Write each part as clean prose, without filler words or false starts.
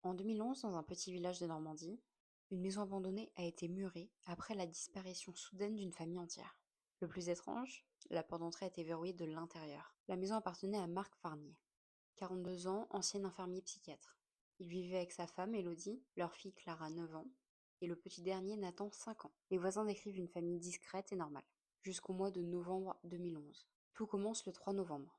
En 2011, dans un petit village de Normandie, une maison abandonnée a été murée après la disparition soudaine d'une famille entière. Le plus étrange, la porte d'entrée a été verrouillée de l'intérieur. La maison appartenait à Marc Farnier, 42 ans, ancien infirmier psychiatre. Il vivait avec sa femme, Élodie, leur fille Clara, 9 ans, et le petit dernier, Nathan, 5 ans. Les voisins décrivent une famille discrète et normale, jusqu'au mois de novembre 2011. Tout commence le 3 novembre.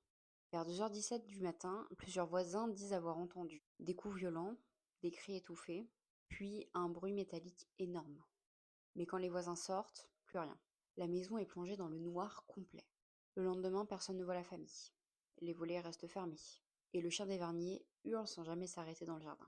Vers 2h17 du matin, plusieurs voisins disent avoir entendu des coups violents, des cris étouffés, puis un bruit métallique énorme. Mais quand les voisins sortent, plus rien. La maison est plongée dans le noir complet. Le lendemain, personne ne voit la famille. Les volets restent fermés. Et le chien des Verniers hurle sans jamais s'arrêter dans le jardin.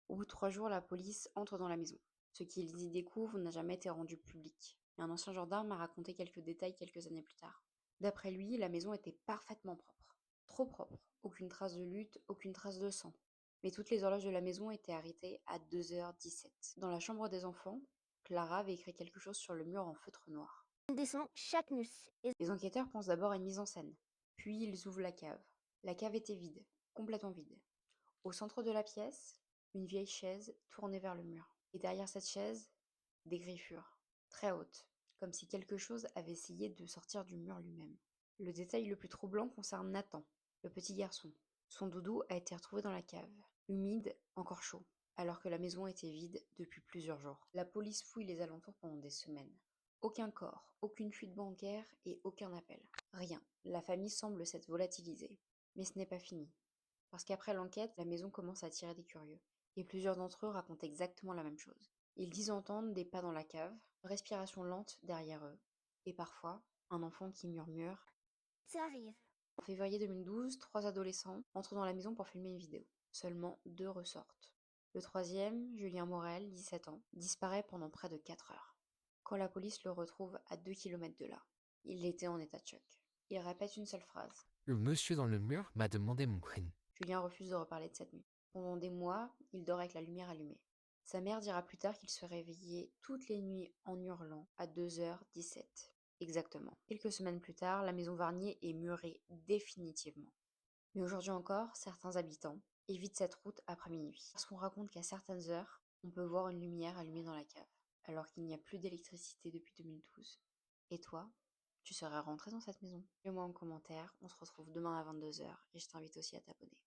Au bout de 3 jours, la police entre dans la maison. Ce qu'ils y découvrent n'a jamais été rendu public. Et un ancien gendarme m'a raconté quelques détails quelques années plus tard. D'après lui, la maison était parfaitement propre. Trop propre. Aucune trace de lutte, aucune trace de sang. Mais toutes les horloges de la maison étaient arrêtées à 2h17. Dans la chambre des enfants, Clara avait écrit quelque chose sur le mur en feutre noir. On descend chaque nuit. Les enquêteurs pensent d'abord à une mise en scène. Puis ils ouvrent la cave. La cave était vide, complètement vide. Au centre de la pièce, une vieille chaise tournée vers le mur. Et derrière cette chaise, des griffures, très hautes, comme si quelque chose avait essayé de sortir du mur lui-même. Le détail le plus troublant concerne Nathan, le petit garçon. Son doudou a été retrouvé dans la cave, humide, encore chaud, alors que la maison était vide depuis plusieurs jours. La police fouille les alentours pendant des semaines. Aucun corps, aucune fuite bancaire et aucun appel. Rien. La famille semble s'être volatilisée. Mais ce n'est pas fini. Parce qu'après l'enquête, la maison commence à attirer des curieux. Et plusieurs d'entre eux racontent exactement la même chose. Ils disent entendre des pas dans la cave, une respiration lente derrière eux, et parfois, un enfant qui murmure. Ça arrive. En février 2012, 3 adolescents entrent dans la maison pour filmer une vidéo. Seulement 2 ressortent. Le troisième, Julien Morel, 17 ans, disparaît pendant près de 4 heures. Quand la police le retrouve à 2 kilomètres de là, il était en état de choc. Il répète une seule phrase. Le monsieur dans le mur m'a demandé mon prénom. Julien refuse de reparler de cette nuit. Pendant des mois, il dort avec la lumière allumée. Sa mère dira plus tard qu'il se réveillait toutes les nuits en hurlant à 2h17. Exactement. Quelques semaines plus tard, la maison Varnier est murée définitivement. Mais aujourd'hui encore, certains habitants évitent cette route après minuit. Parce qu'on raconte qu'à certaines heures, on peut voir une lumière allumée dans la cave, alors qu'il n'y a plus d'électricité depuis 2012. Et toi, tu serais rentré dans cette maison? Mets-moi en commentaire, on se retrouve demain à 22h et je t'invite aussi à t'abonner.